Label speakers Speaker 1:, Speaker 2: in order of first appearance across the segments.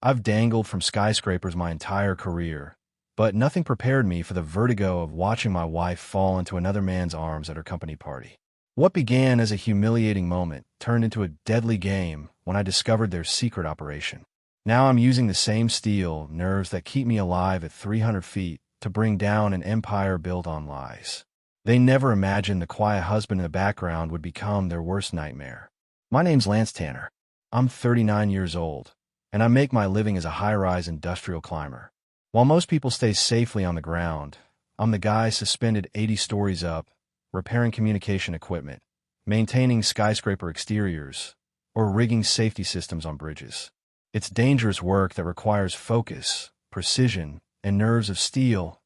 Speaker 1: I've dangled from skyscrapers my entire career, but nothing prepared me for the vertigo of watching my wife fall into another man's arms at her company party. What began as a humiliating moment turned into a deadly game when I discovered their secret operation. Now I'm using the same steel nerves that keep me alive at 300 feet to bring down an empire built on lies. They never imagined the quiet husband in the background would become their worst nightmare. My name's Lance Tanner. I'm 39 years old, and I make my living as a high-rise industrial climber. While most people stay safely on the ground, I'm the guy suspended 80 stories up, repairing communication equipment, maintaining skyscraper exteriors, or rigging safety systems on bridges. It's dangerous work that requires focus, precision, and nerves of steel,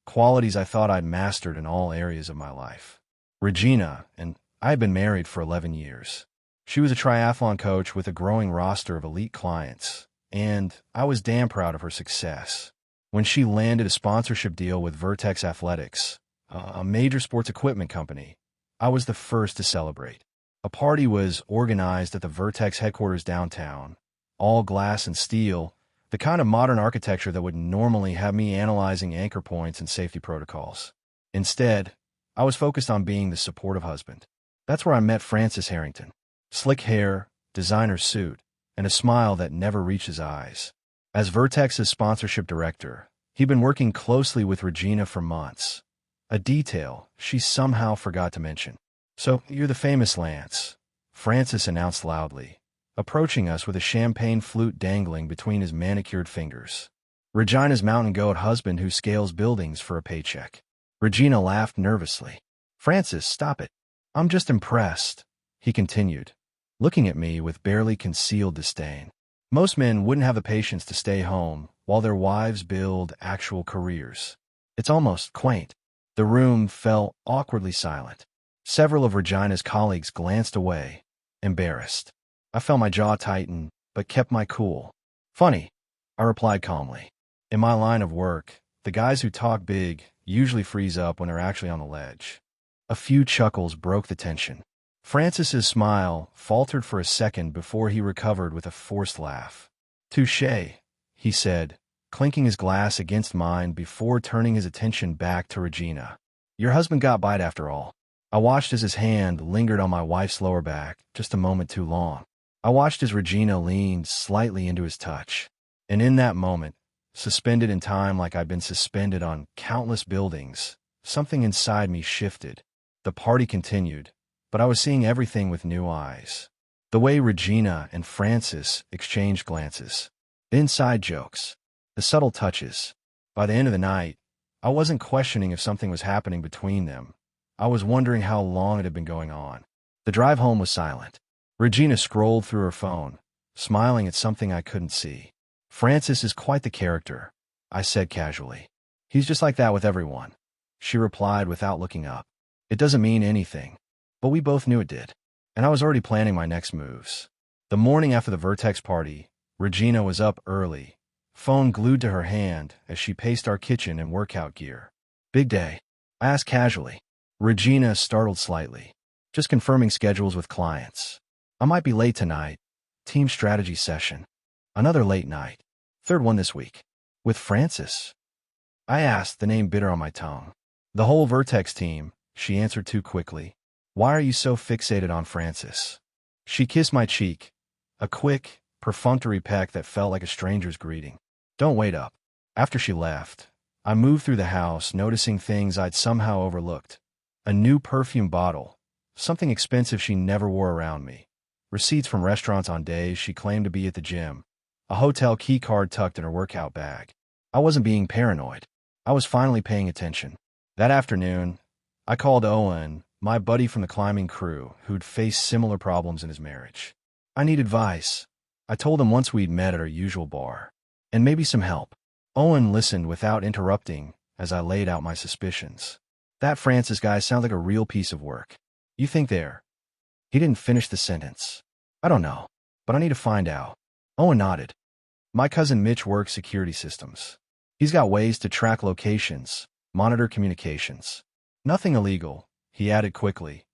Speaker 1: qualities I thought I'd mastered in all areas of my life. Regina and I had been married for 11 years. She was a triathlon coach with a growing roster of elite clients, and I was damn proud of her success. When she landed a sponsorship deal with Vertex Athletics, a major sports equipment company, I was the first to celebrate. A party was organized at the Vertex headquarters downtown, all glass and steel, the kind of modern architecture that would normally have me analyzing anchor points and safety protocols. Instead, I was focused on being the supportive husband. That's where I met Francis Harrington. Slick hair, designer suit, and a smile that never reached his eyes. As Vertex's sponsorship director, he'd been working closely with Regina for months, a detail she somehow forgot to mention. "So, you're the famous Lance," Francis announced loudly, approaching us with a champagne flute dangling between his manicured fingers. "Regina's mountain goat husband who scales buildings for a paycheck." Regina laughed nervously. "Francis, stop it. I'm just impressed," he continued, looking at me with barely concealed disdain. "Most men wouldn't have the patience to stay home while their wives build actual careers. It's almost quaint." The room fell awkwardly silent. Several of Regina's colleagues glanced away, embarrassed. I felt my jaw tighten, but kept my cool. "Funny," I replied calmly. In my line of work, the guys who talk big usually freeze up when they're actually on the ledge. A few chuckles broke the tension. Francis's smile faltered for a second before he recovered with a forced laugh. "Touché," he said, clinking his glass against mine before turning his attention back to Regina. "Your husband got bite after all." I watched as his hand lingered on my wife's lower back just a moment too long. I watched as Regina leaned slightly into his touch. And in that moment, suspended in time like I'd been suspended on countless buildings, something inside me shifted. The party continued, but I was seeing everything with new eyes. The way Regina and Francis exchanged glances, the inside jokes, the subtle touches. By the end of the night, I wasn't questioning if something was happening between them. I was wondering how long it had been going on. The drive home was silent. Regina scrolled through her phone, smiling at something I couldn't see. "Francis is quite the character," I said casually. "He's just like that with everyone," she replied without looking up. It doesn't mean anything, but we both knew it did, and I was already planning my next moves. The morning after the Vertex party, Regina was up early, phone glued to her hand as she paced our kitchen and workout gear. "Big day?" I asked casually. Regina startled slightly. "Just confirming schedules with clients. I might be late tonight. Team strategy session. Another late night. Third one this week." "With Francis?" I asked, the name bitter on my tongue. "The whole Vertex team," she answered too quickly. "Why are you so fixated on Francis?" She kissed my cheek, a quick, perfunctory peck that felt like a stranger's greeting. "Don't wait up." After she left, I moved through the house, noticing things I'd somehow overlooked. A new perfume bottle, something expensive she never wore around me. Receipts from restaurants on days she claimed to be at the gym. A hotel key card tucked in her workout bag. I wasn't being paranoid. I was finally paying attention. That afternoon, I called Owen, my buddy from the climbing crew, who'd faced similar problems in his marriage. I need advice, I told him once we'd met at our usual bar. And maybe some help. Owen listened without interrupting as I laid out my suspicions. "That Francis guy sounds like a real piece of work. You think they're—" He didn't finish the sentence. "I don't know, but I need to find out." Owen nodded. "My cousin Mitch works security systems. He's got ways to track locations, monitor communications. Nothing illegal," he added quickly.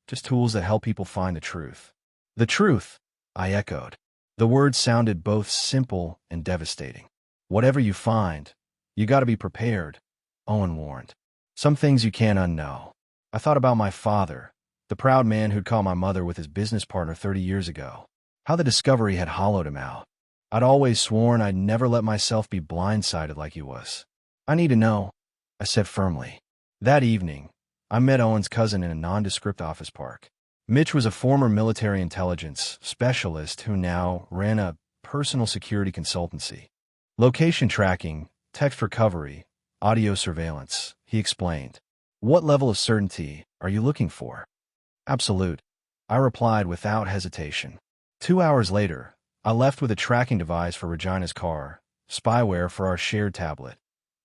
Speaker 1: "Just tools that help people find the truth." "The truth," I echoed. The words sounded both simple and devastating. Whatever you find, you gotta be prepared, Owen warned. Some things you can't unknow. I thought about my father, the proud man who'd caught my mother with his business partner 30 years ago. How the discovery had hollowed him out. I'd always sworn I'd never let myself be blindsided like he was. I need to know, I said firmly. That evening, I met Owen's cousin in a nondescript office park. Mitch was a former military intelligence specialist who now ran a personal security consultancy. Location tracking, text recovery, audio surveillance, he explained. What level of certainty are you looking for? Absolute, I replied without hesitation. 2 hours later, I left with a tracking device for Regina's car, spyware for our shared tablet,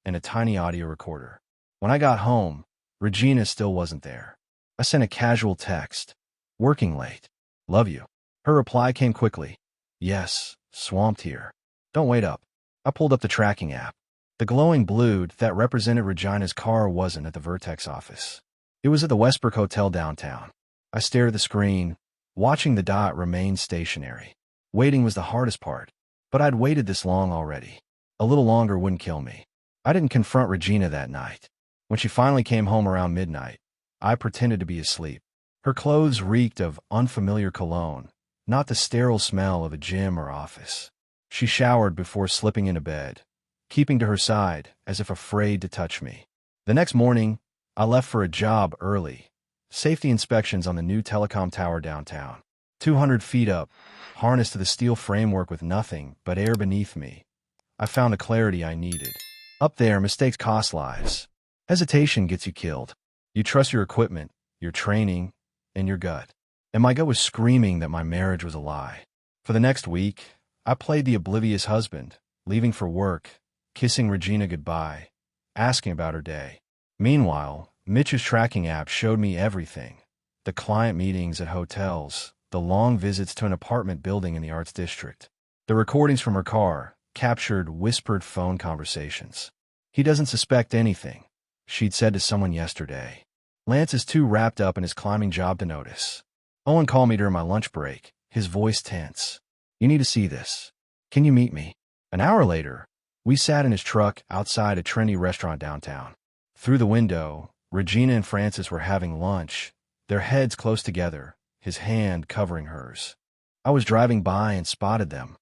Speaker 1: and a tiny audio recorder. When I got home, Regina still wasn't there. I sent a casual text. Working late. Love you. Her reply came quickly. Yes, swamped here. Don't wait up. I pulled up the tracking app. The glowing blue that represented Regina's car wasn't at the Vertex office. It was at the Westbrook Hotel downtown. I stared at the screen, watching the dot remain stationary. Waiting was the hardest part, but I'd waited this long already. A little longer wouldn't kill me. I didn't confront Regina that night. When she finally came home around midnight, I pretended to be asleep. Her clothes reeked of unfamiliar cologne, not the sterile smell of a gym or office. She showered before slipping into bed, keeping to her side as if afraid to touch me. The next morning, I left for a job early. Safety inspections on the new telecom tower downtown. 200 feet up, harnessed to the steel framework with nothing but air beneath me. I found the clarity I needed. Up there, mistakes cost lives. Hesitation gets you killed. You trust your equipment, your training, and your gut. And my gut was screaming that my marriage was a lie. For the next week, I played the oblivious husband, leaving for work, kissing Regina goodbye, asking about her day. Meanwhile, Mitch's tracking app showed me everything. The client meetings at hotels, the long visits to an apartment building in the Arts District. The recordings from her car captured whispered phone conversations. He doesn't suspect anything, she'd said to someone yesterday. Lance is too wrapped up in his climbing job to notice. Owen called me during my lunch break, his voice tense. You need to see this. Can you meet me? An hour later, we sat in his truck outside a trendy restaurant downtown. Through the window, Regina and Francis were having lunch, their heads close together, his hand covering hers. I was driving by and spotted them.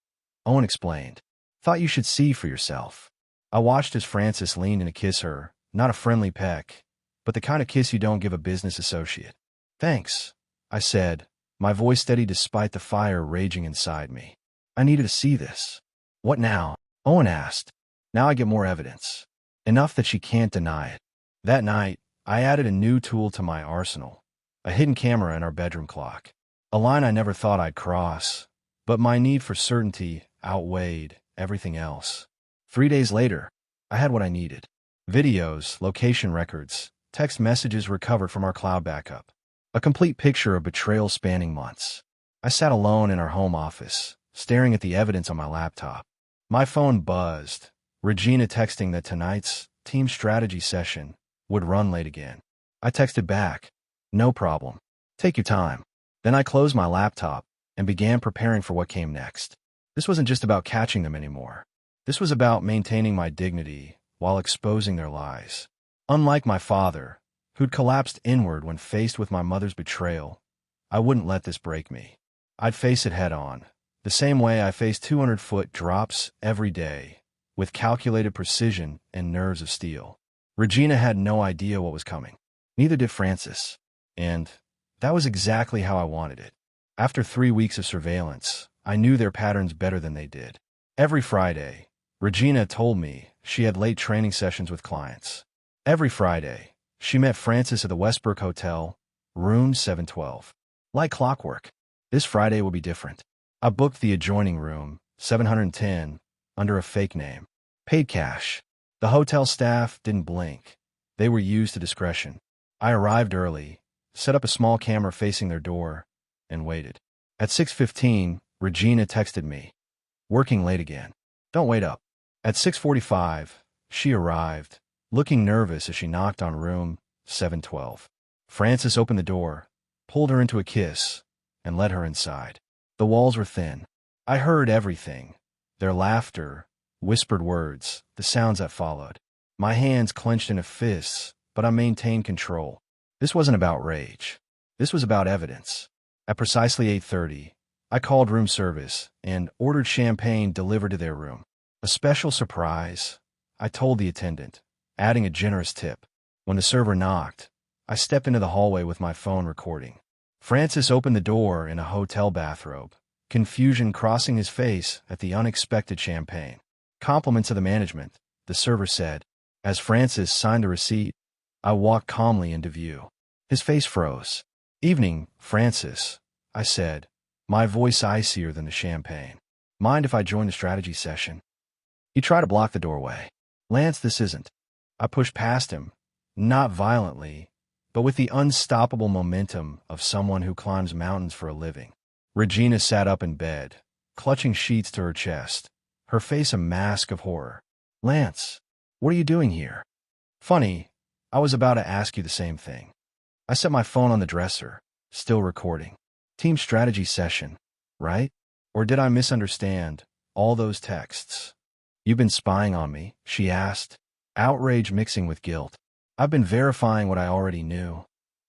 Speaker 1: Owen explained. Thought you should see for yourself. I watched as Francis leaned in to kiss her, not a friendly peck, but the kind of kiss you don't give a business associate. Thanks, I said, my voice steady despite the fire raging inside me. I needed to see this. What now? Owen asked. Now I get more evidence. Enough that she can't deny it. That night, I added a new tool to my arsenal. A hidden camera in our bedroom clock. A line I never thought I'd cross, but my need for certainty outweighed everything else. 3 days later, I had what I needed. Videos, location records, text messages recovered from our cloud backup. A complete picture of betrayal spanning months. I sat alone in our home office, staring at the evidence on my laptop. My phone buzzed, Regina texting that tonight's team strategy session would run late again. I texted back, no problem. Take your time. Then I closed my laptop and began preparing for what came next. This wasn't just about catching them anymore. This was about maintaining my dignity while exposing their lies. Unlike my father, who'd collapsed inward when faced with my mother's betrayal, I wouldn't let this break me. I'd face it head on, the same way I face 200-foot drops every day, with calculated precision and nerves of steel. Regina had no idea what was coming. Neither did Francis. And that was exactly how I wanted it. After 3 weeks of surveillance, I knew their patterns better than they did. Every Friday, Regina told me she had late training sessions with clients. Every Friday, she met Francis at the Westbrook Hotel, room 712. Like clockwork, this Friday would be different. I booked the adjoining room, 710, under a fake name. Paid cash. The hotel staff didn't blink. They were used to discretion. I arrived early, set up a small camera facing their door, and waited. At 6:15, Regina texted me. Working late again. Don't wait up. At 6:45, she arrived, looking nervous as she knocked on room 712. Francis opened the door, pulled her into a kiss, and led her inside. The walls were thin. I heard everything. Their laughter, whispered words, the sounds that followed. My hands clenched into fists, but I maintained control. This wasn't about rage. This was about evidence. At precisely 8:30, I called room service and ordered champagne delivered to their room. A special surprise, I told the attendant, adding a generous tip. When the server knocked, I stepped into the hallway with my phone recording. Francis opened the door in a hotel bathrobe, confusion crossing his face at the unexpected champagne. Compliments of the management, the server said. As Francis signed the receipt, I walked calmly into view. His face froze. Evening, Francis, I said, my voice icier than the champagne. Mind if I join the strategy session? He tried to block the doorway. Lance, this isn't. I pushed past him, not violently, but with the unstoppable momentum of someone who climbs mountains for a living. Regina sat up in bed, clutching sheets to her chest, her face a mask of horror. Lance, what are you doing here? Funny, I was about to ask you the same thing. I set my phone on the dresser, still recording. Team strategy session, right? Or did I misunderstand all those texts? You've been spying on me, she asked, outrage mixing with guilt. I've been verifying what I already knew.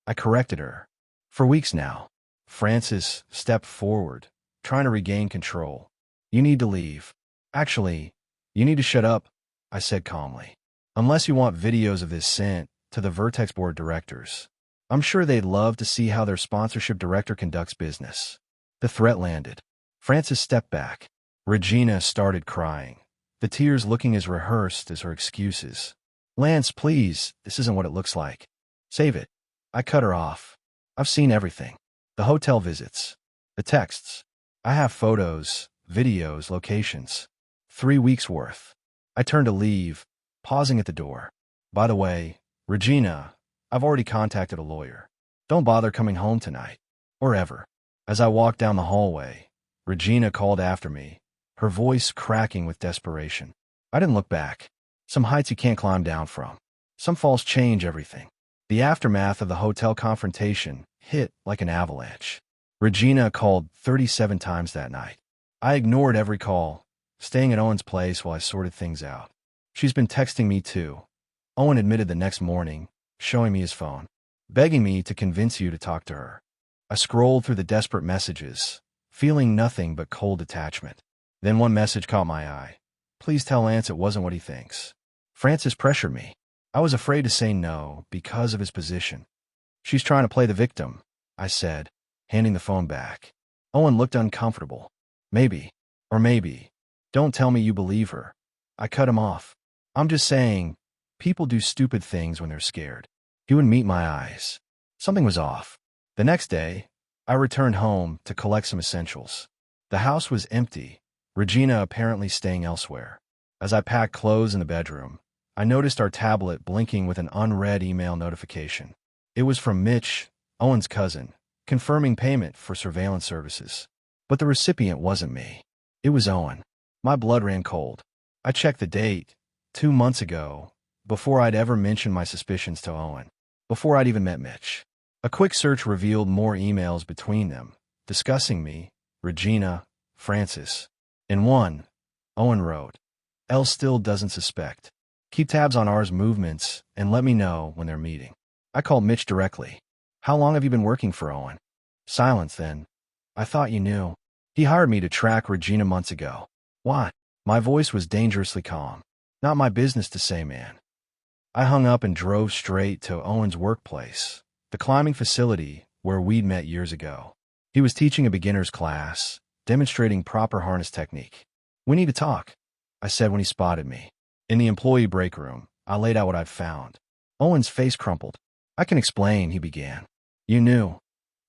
Speaker 1: I corrected her. For weeks now. Francis stepped forward, trying to regain control. You need to leave. Actually, you need to shut up, I said calmly. Unless you want videos of this sent to the Vertex board directors. I'm sure they'd love to see how their sponsorship director conducts business. The threat landed. Francis stepped back. Regina started crying, the tears looking as rehearsed as her excuses. Lance, please, this isn't what it looks like. Save it. I cut her off. I've seen everything. The hotel visits. The texts. I have photos, videos, locations. 3 weeks worth. I turned to leave, pausing at the door. By the way, Regina, I've already contacted a lawyer. Don't bother coming home tonight. Or ever. As I walked down the hallway, Regina called after me, her voice cracking with desperation. I didn't look back. Some heights you can't climb down from. Some falls change everything. The aftermath of the hotel confrontation hit like an avalanche. Regina called 37 times that night. I ignored every call, staying at Owen's place while I sorted things out. She's been texting me too. Owen admitted the next morning, showing me his phone, begging me to convince you to talk to her. I scrolled through the desperate messages, feeling nothing but cold detachment. Then one message caught my eye. Please tell Lance it wasn't what he thinks. Francis pressured me. I was afraid to say no because of his position. She's trying to play the victim, I said, handing the phone back. Owen looked uncomfortable. Maybe, or maybe. Don't tell me you believe her. I cut him off. I'm just saying, people do stupid things when they're scared. He wouldn't meet my eyes. Something was off. The next day, I returned home to collect some essentials. The house was empty, Regina apparently staying elsewhere. As I packed clothes in the bedroom, I noticed our tablet blinking with an unread email notification. It was from Mitch, Owen's cousin, confirming payment for surveillance services. But the recipient wasn't me. It was Owen. My blood ran cold. I checked the date, 2 months ago, before I'd ever mentioned my suspicions to Owen, before I'd even met Mitch. A quick search revealed more emails between them, discussing me, Regina, Francis. In one, Owen wrote, Elle still doesn't suspect. Keep tabs on ours movements and let me know when they're meeting. I called Mitch directly. How long have you been working for Owen? Silence then. I thought you knew. He hired me to track Regina months ago. Why? My voice was dangerously calm. Not my business to say, man. I hung up and drove straight to Owen's workplace, the climbing facility where we'd met years ago. He was teaching a beginner's class, demonstrating proper harness technique. We need to talk, I said when he spotted me. In the employee break room, I laid out what I'd found. Owen's face crumpled. I can explain, he began. You knew,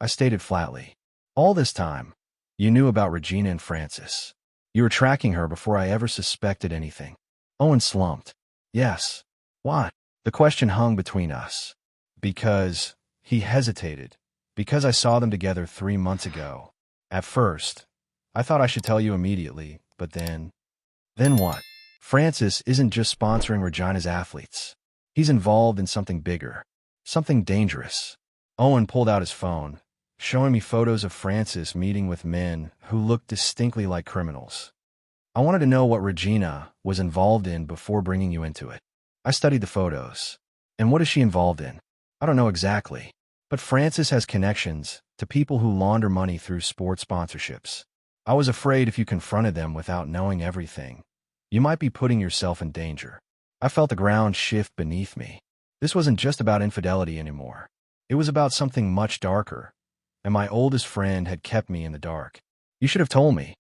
Speaker 1: I stated flatly. All this time, you knew about Regina and Francis. You were tracking her before I ever suspected anything. Owen slumped. Yes. Why? The question hung between us. Because, he hesitated, because I saw them together 3 months ago. At first, I thought I should tell you immediately, but then what? Francis isn't just sponsoring Regina's athletes. He's involved in something bigger, something dangerous. Owen pulled out his phone, showing me photos of Francis meeting with men who looked distinctly like criminals. I wanted to know what Regina was involved in before bringing you into it. I studied the photos. And what is she involved in? I don't know exactly. But Francis has connections to people who launder money through sports sponsorships. I was afraid if you confronted them without knowing everything, you might be putting yourself in danger. I felt the ground shift beneath me. This wasn't just about infidelity anymore. It was about something much darker, and my oldest friend had kept me in the dark. You should have told me.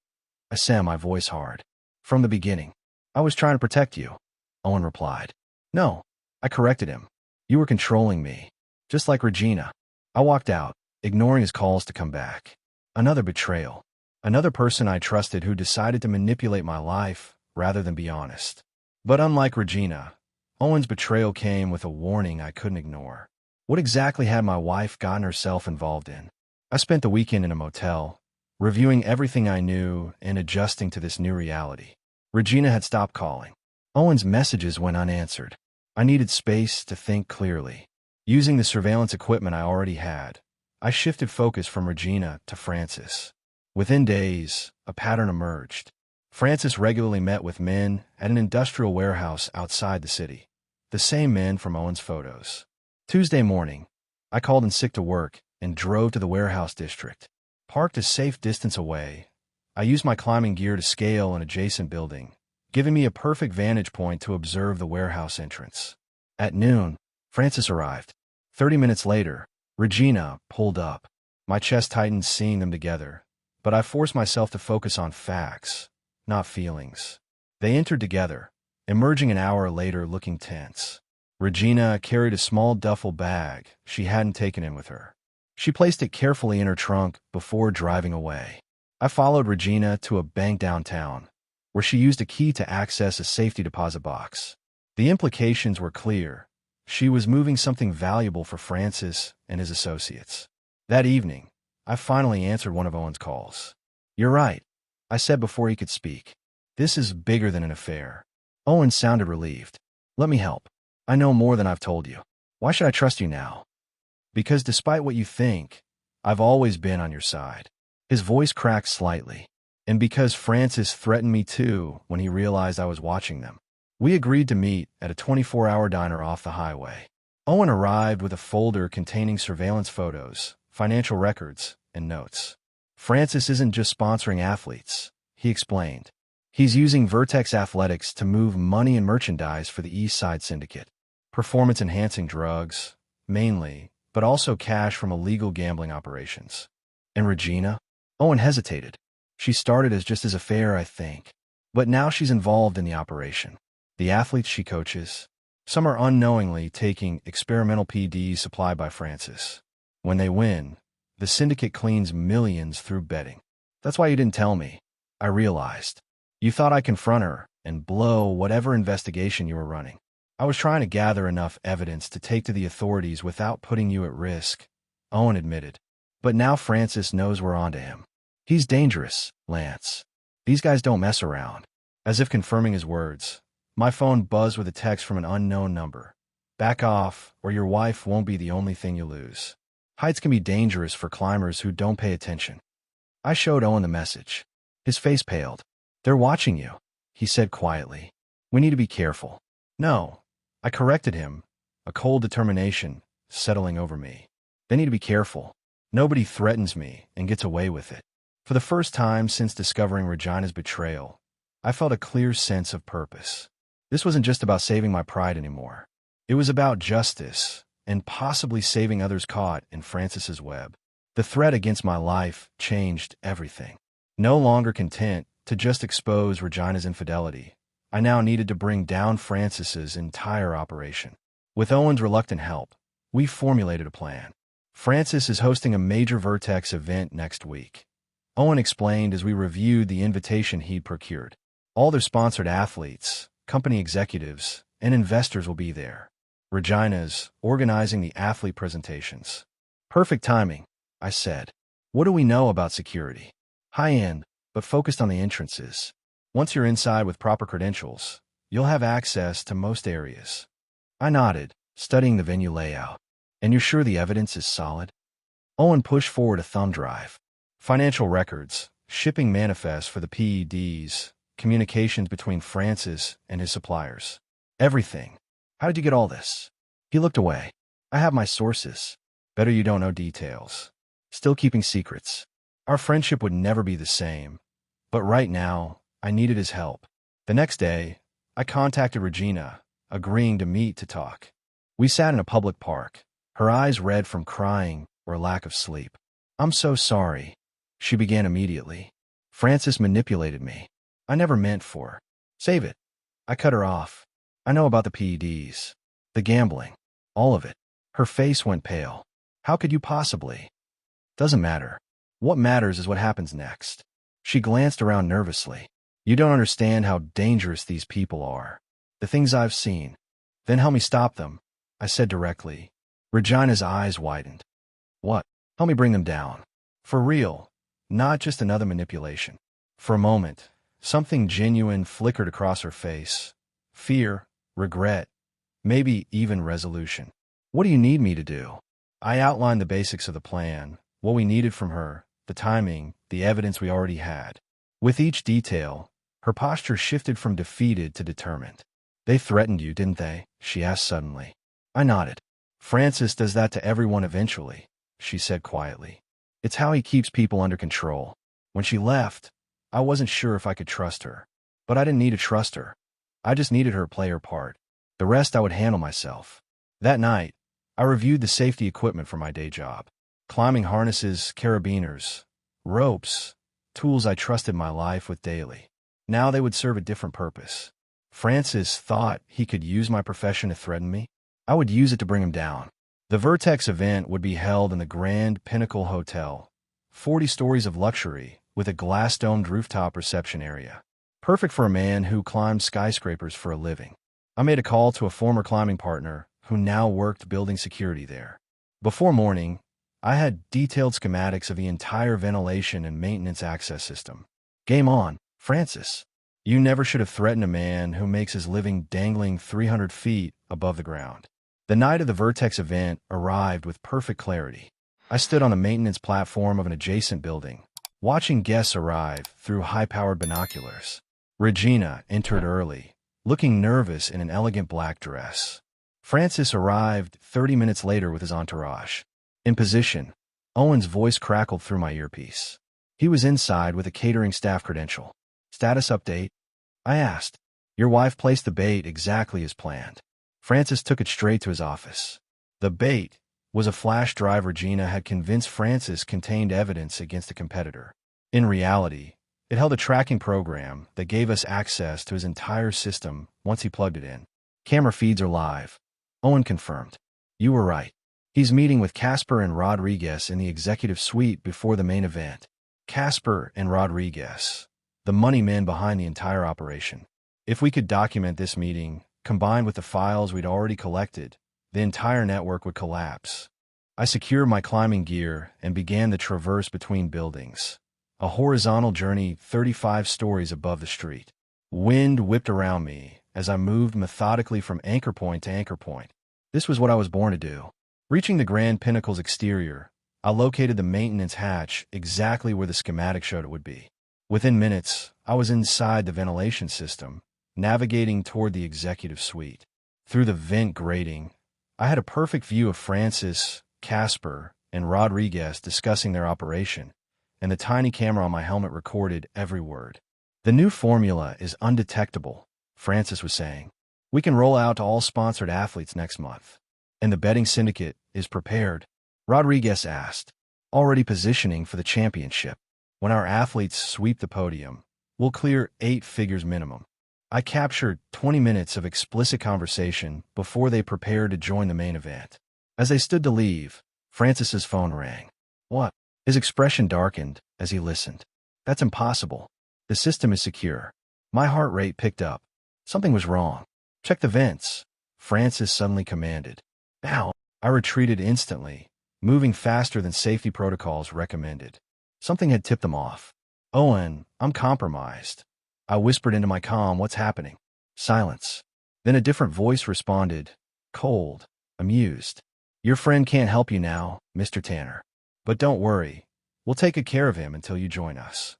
Speaker 1: I said, my voice hard. From the beginning. I was trying to protect you, Owen replied. No, I corrected him. You were controlling me, just like Regina. I walked out, ignoring his calls to come back. Another betrayal. Another person I trusted who decided to manipulate my life rather than be honest. But unlike Regina, Owen's betrayal came with a warning I couldn't ignore. What exactly had my wife gotten herself involved in? I spent the weekend in a motel, reviewing everything I knew and adjusting to this new reality. Regina had stopped calling. Owen's messages went unanswered. I needed space to think clearly. Using the surveillance equipment I already had, I shifted focus from Regina to Francis. Within days, a pattern emerged. Francis regularly met with men at an industrial warehouse outside the city. The same men from Owen's photos. Tuesday morning, I called in sick to work and drove to the warehouse district. Parked a safe distance away, I used my climbing gear to scale an adjacent building, giving me a perfect vantage point to observe the warehouse entrance. At noon, Francis arrived. 30 minutes later, Regina pulled up. My chest tightened seeing them together, but I forced myself to focus on facts, not feelings. They entered together, emerging an hour later looking tense. Regina carried a small duffel bag she hadn't taken in with her. She placed it carefully in her trunk before driving away. I followed Regina to a bank downtown, where she used a key to access a safety deposit box. The implications were clear. She was moving something valuable for Francis and his associates. That evening, I finally answered one of Owen's calls. You're right, I said before he could speak. This is bigger than an affair. Owen sounded relieved. Let me help. I know more than I've told you. Why should I trust you now? Because despite what you think, I've always been on your side. His voice cracked slightly. And because Francis threatened me too when he realized I was watching them. We agreed to meet at a 24-hour diner off the highway. Owen arrived with a folder containing surveillance photos, financial records, and notes. Francis isn't just sponsoring athletes, he explained. He's using Vertex Athletics to move money and merchandise for the East Side Syndicate. Performance-enhancing drugs, mainly, but also cash from illegal gambling operations. And Regina? Owen hesitated. She started as just his affair, I think. But now she's involved in the operation. The athletes she coaches, some are unknowingly taking experimental PDs supplied by Francis. When they win, the syndicate cleans millions through betting. That's why you didn't tell me. I realized. You thought I'd confront her and blow whatever investigation you were running. I was trying to gather enough evidence to take to the authorities without putting you at risk, Owen admitted. But now Francis knows we're onto him. He's dangerous, Lance. These guys don't mess around. As if confirming his words, my phone buzzed with a text from an unknown number. Back off, or your wife won't be the only thing you lose. Heights can be dangerous for climbers who don't pay attention. I showed Owen the message. His face paled. They're watching you, he said quietly. We need to be careful. No, I corrected him, a cold determination settling over me. They need to be careful. Nobody threatens me and gets away with it. For the first time since discovering Regina's betrayal, I felt a clear sense of purpose. This wasn't just about saving my pride anymore. It was about justice and possibly saving others caught in Francis's web. The threat against my life changed everything. No longer content to just expose Regina's infidelity, I now needed to bring down Francis's entire operation. With Owen's reluctant help, we formulated a plan. Francis is hosting a major Vertex event next week. Owen explained as we reviewed the invitation he'd procured. All their sponsored athletes, company executives, and investors will be there. Regina's organizing the athlete presentations. Perfect timing, I said. What do we know about security? High-end, but focused on the entrances. Once you're inside with proper credentials, you'll have access to most areas. I nodded, studying the venue layout. And you're sure the evidence is solid? Owen pushed forward a thumb drive. Financial records, shipping manifests for the PEDs, communications between Francis and his suppliers. Everything. How did you get all this? He looked away. I have my sources. Better you don't know details. Still keeping secrets. Our friendship would never be the same. But right now, I needed his help. The next day, I contacted Regina, agreeing to meet to talk. We sat in a public park, her eyes red from crying or lack of sleep. I'm so sorry, she began immediately. Francis manipulated me. I never meant for. Save it. I cut her off. I know about the PEDs. The gambling. All of it. Her face went pale. How could you possibly? Doesn't matter. What matters is what happens next. She glanced around nervously. You don't understand how dangerous these people are. The things I've seen. Then help me stop them, I said directly. Regina's eyes widened. What? Help me bring them down. For real. Not just another manipulation. For a moment, something genuine flickered across her face. Fear, regret, maybe even resolution. What do you need me to do? I outlined the basics of the plan, what we needed from her, the timing, the evidence we already had. With each detail, her posture shifted from defeated to determined. They threatened you, didn't they? She asked suddenly. I nodded. Francis does that to everyone eventually, she said quietly. It's how he keeps people under control. When she left, I wasn't sure if I could trust her. But I didn't need to trust her. I just needed her to play her part. The rest I would handle myself. That night, I reviewed the safety equipment for my day job. Climbing harnesses, carabiners, ropes, tools I trusted my life with daily. Now they would serve a different purpose. Francis thought he could use my profession to threaten me. I would use it to bring him down. The Vertex event would be held in the Grand Pinnacle Hotel, 40 stories of luxury with a glass-domed rooftop reception area. Perfect for a man who climbed skyscrapers for a living. I made a call to a former climbing partner who now worked building security there. Before morning, I had detailed schematics of the entire ventilation and maintenance access system. Game on, Francis. You never should have threatened a man who makes his living dangling 300 feet above the ground. The night of the Vertex event arrived with perfect clarity. I stood on the maintenance platform of an adjacent building, watching guests arrive through high-powered binoculars. Regina entered early, looking nervous in an elegant black dress. Francis arrived 30 minutes later with his entourage. In position, Owen's voice crackled through my earpiece. He was inside with a catering staff credential. Status update? I asked. Your wife placed the bait exactly as planned. Francis took it straight to his office. The bait was a flash drive Regina had convinced Francis contained evidence against a competitor. In reality, it held a tracking program that gave us access to his entire system once he plugged it in. Camera feeds are live. Owen confirmed. You were right. He's meeting with Casper and Rodriguez in the executive suite before the main event. Casper and Rodriguez, the money men behind the entire operation. If we could document this meeting, combined with the files we'd already collected, the entire network would collapse. I secured my climbing gear and began the traverse between buildings, a horizontal journey 35 stories above the street. Wind whipped around me as I moved methodically from anchor point to anchor point. This was what I was born to do. Reaching the Grand Pinnacle's exterior, I located the maintenance hatch exactly where the schematic showed it would be. Within minutes, I was inside the ventilation system, navigating toward the executive suite. Through the vent grating, I had a perfect view of Francis, Casper, and Rodriguez discussing their operation, and the tiny camera on my helmet recorded every word. The new formula is undetectable, Francis was saying. We can roll out to all sponsored athletes next month. And the betting syndicate is prepared, Rodriguez asked. Already positioning for the championship. When our athletes sweep the podium, we'll clear 8 figures minimum. I captured 20 minutes of explicit conversation before they prepared to join the main event. As they stood to leave, Francis's phone rang. What? His expression darkened as he listened. That's impossible. The system is secure. My heart rate picked up. Something was wrong. Check the vents, Francis suddenly commanded. Now, I retreated instantly, moving faster than safety protocols recommended. Something had tipped them off. Owen, I'm compromised. I whispered into my comm, what's happening? Silence. Then a different voice responded, cold, amused. Your friend can't help you now, Mr. Tanner. But don't worry, we'll take good care of him until you join us.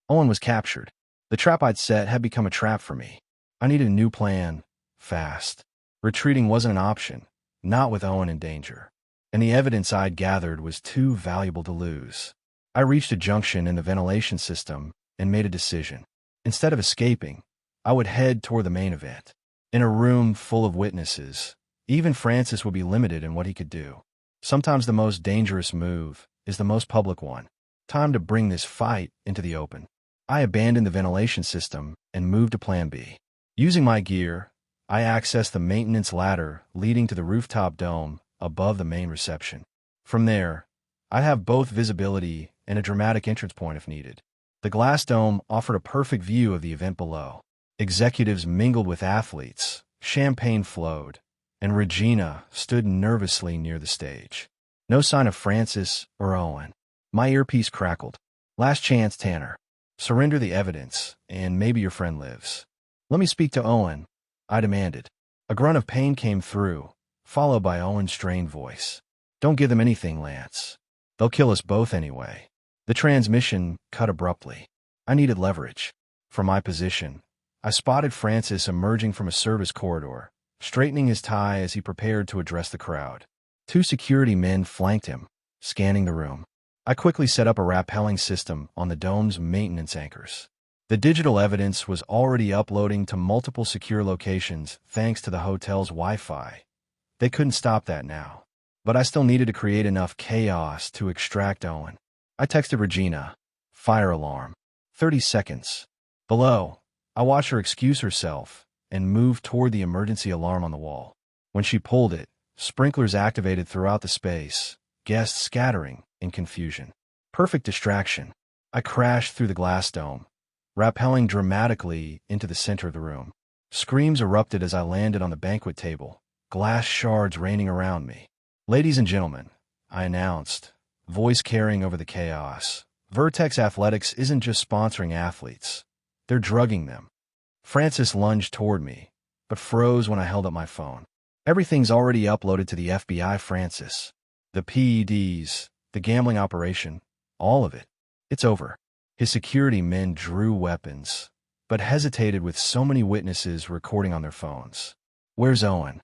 Speaker 1: Owen was captured. The trap I'd set had become a trap for me. I needed a new plan, fast. Retreating wasn't an option, not with Owen in danger. And the evidence I'd gathered was too valuable to lose. I reached a junction in the ventilation system and made a decision. Instead of escaping, I would head toward the main event. In a room full of witnesses, even Francis would be limited in what he could do. Sometimes the most dangerous move is the most public one. Time to bring this fight into the open. I abandoned the ventilation system and moved to Plan B. Using my gear, I accessed the maintenance ladder leading to the rooftop dome above the main reception. From there, I'd have both visibility and a dramatic entrance point if needed. The glass dome offered a perfect view of the event below. Executives mingled with athletes, champagne flowed, and Regina stood nervously near the stage. No sign of Francis or Owen. My earpiece crackled. Last chance, Tanner. Surrender the evidence, and maybe your friend lives. Let me speak to Owen, I demanded. A grunt of pain came through, followed by Owen's strained voice. Don't give them anything, Lance. They'll kill us both anyway. The transmission cut abruptly. I needed leverage. From my position, I spotted Francis emerging from a service corridor, straightening his tie as he prepared to address the crowd. 2 security men flanked him, scanning the room. I quickly set up a rappelling system on the dome's maintenance anchors. The digital evidence was already uploading to multiple secure locations thanks to the hotel's Wi-Fi. They couldn't stop that now. But I still needed to create enough chaos to extract Owen. I texted Regina. Fire alarm. 30 seconds. Below, I watched her excuse herself and moved toward the emergency alarm on the wall. When she pulled it, sprinklers activated throughout the space, guests scattering in confusion. Perfect distraction. I crashed through the glass dome, rappelling dramatically into the center of the room. Screams erupted as I landed on the banquet table, glass shards raining around me. Ladies and gentlemen, I announced, voice carrying over the chaos. Vertex Athletics isn't just sponsoring athletes. They're drugging them. Francis lunged toward me, but froze when I held up my phone. Everything's already uploaded to the FBI, Francis. The PEDs, the gambling operation, all of it. It's over. His security men drew weapons, but hesitated with so many witnesses recording on their phones. Where's Owen?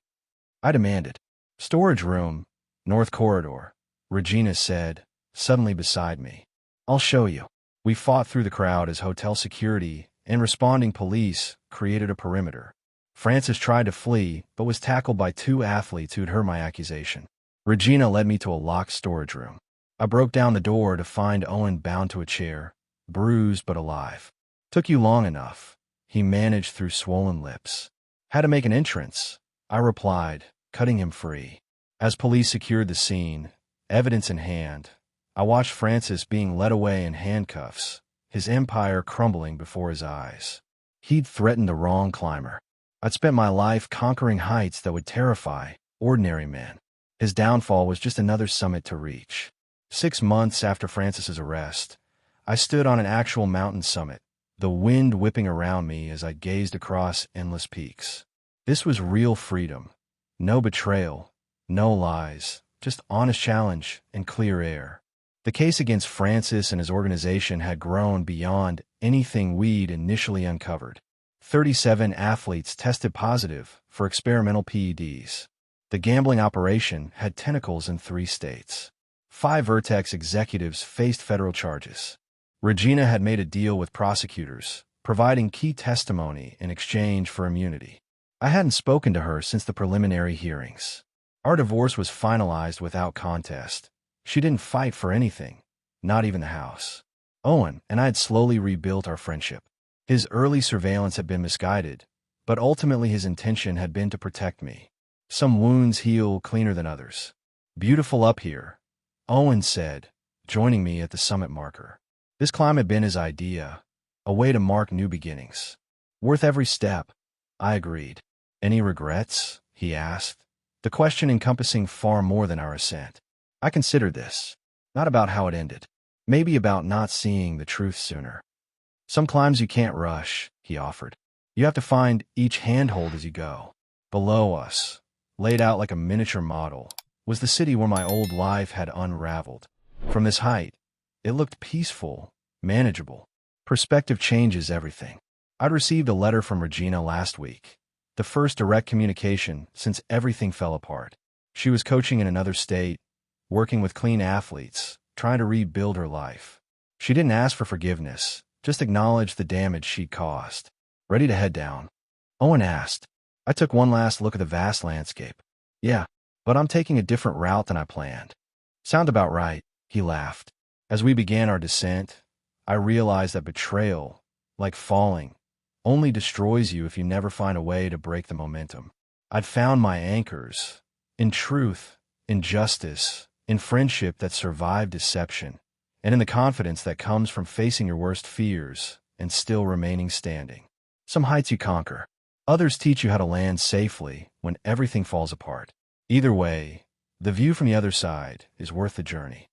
Speaker 1: I demanded. Storage room, North Corridor, Regina said, suddenly beside me. I'll show you. We fought through the crowd as hotel security and responding police created a perimeter. Francis tried to flee, but was tackled by 2 athletes who'd heard my accusation. Regina led me to a locked storage room. I broke down the door to find Owen bound to a chair, bruised but alive. Took you long enough, he managed through swollen lips. Had to make an entrance, I replied, cutting him free. As police secured the scene, evidence in hand, I watched Francis being led away in handcuffs, his empire crumbling before his eyes. He'd threatened the wrong climber. I'd spent my life conquering heights that would terrify ordinary men. His downfall was just another summit to reach. 6 months after Francis's arrest, I stood on an actual mountain summit, the wind whipping around me as I gazed across endless peaks. This was real freedom. No betrayal, no lies, just honest challenge and clear air. The case against Francis and his organization had grown beyond anything we'd initially uncovered. 37 athletes tested positive for experimental PEDs. The gambling operation had tentacles in 3 states. 5 Vertex executives faced federal charges. Regina had made a deal with prosecutors, providing key testimony in exchange for immunity. I hadn't spoken to her since the preliminary hearings. Our divorce was finalized without contest. She didn't fight for anything, not even the house. Owen and I had slowly rebuilt our friendship. His early surveillance had been misguided, but ultimately his intention had been to protect me. Some wounds heal cleaner than others. Beautiful up here, Owen said, joining me at the summit marker. This climb had been his idea, a way to mark new beginnings. Worth every step, I agreed. Any regrets? He asked, the question encompassing far more than our ascent. I considered this, not about how it ended, maybe about not seeing the truth sooner. Some climbs you can't rush, he offered. You have to find each handhold as you go. Below us, laid out like a miniature model, was the city where my old life had unraveled. From this height, it looked peaceful, manageable. Perspective changes everything. I'd received a letter from Regina last week, the first direct communication since everything fell apart. She was coaching in another state, working with clean athletes, trying to rebuild her life. She didn't ask for forgiveness, just acknowledged the damage she'd caused. Ready to head down? Owen asked. I took one last look at the vast landscape. Yeah, but I'm taking a different route than I planned. Sound about right, he laughed. As we began our descent, I realized that betrayal, like falling, only destroys you if you never find a way to break the momentum. I'd found my anchors, in truth, in justice, in friendship that survived deception, and in the confidence that comes from facing your worst fears and still remaining standing. Some heights you conquer. Others teach you how to land safely when everything falls apart. Either way, the view from the other side is worth the journey.